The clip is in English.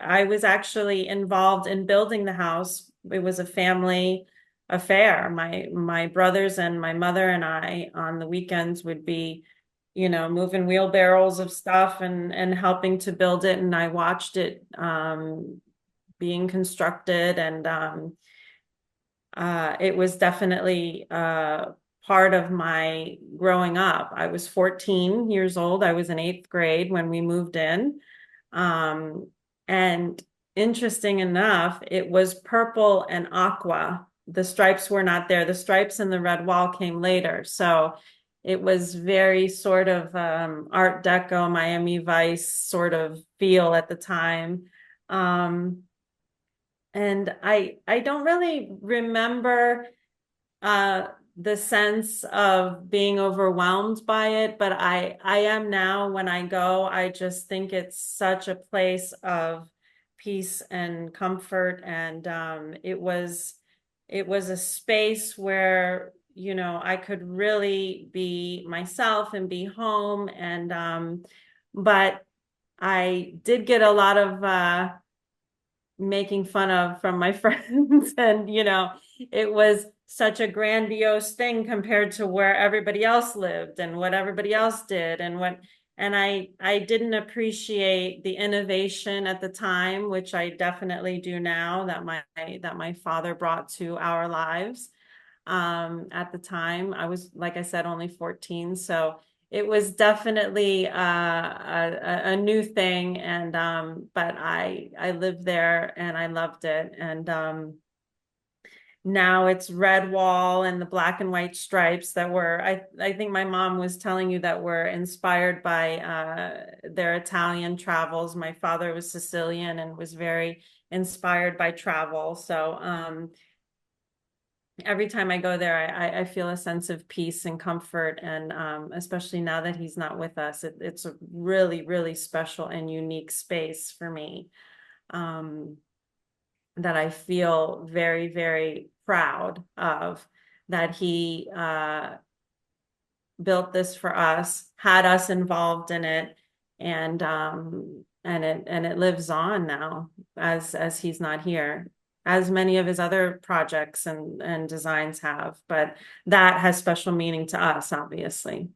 I was actually involved in building the house. It was a family affair. My brothers and my mother and I on the weekends would be, moving wheelbarrows of stuff and helping to build it. And I watched it being constructed, and it was definitely part of my growing up. I was 14 years old. I was in eighth grade when we moved in. Um, and interesting enough, it was purple and aqua. The stripes were not there. The stripes and the red wall came later. So it was very sort of Art Deco, Miami Vice sort of feel at the time. Um, and I don't really remember uh the sense of being overwhelmed by it, but I am now. When I go, I just think it's such a place of peace and comfort. And it was a space where, I could really be myself and be home. And but I did get a lot of making fun of from my friends. And it was such a grandiose thing compared to where everybody else lived and what everybody else did. And I didn't appreciate the innovation at the time, which I definitely do now, that my father brought to our lives. At the time I was, like I said, only 14, so it was definitely a new thing. And but I lived there and I loved it. And now it's red wall and the black and white stripes that were, I think my mom was telling you, that were inspired by their Italian travels. My father was Sicilian and was very inspired by travel. So every time I go there, I feel a sense of peace and comfort. And especially now that he's not with us, it's a really, really special and unique space for me, um, that I feel very, very proud of, that he built this for us, had us involved in it. And it lives on now, as he's not here, as many of his other projects and designs have. But that has special meaning to us, obviously.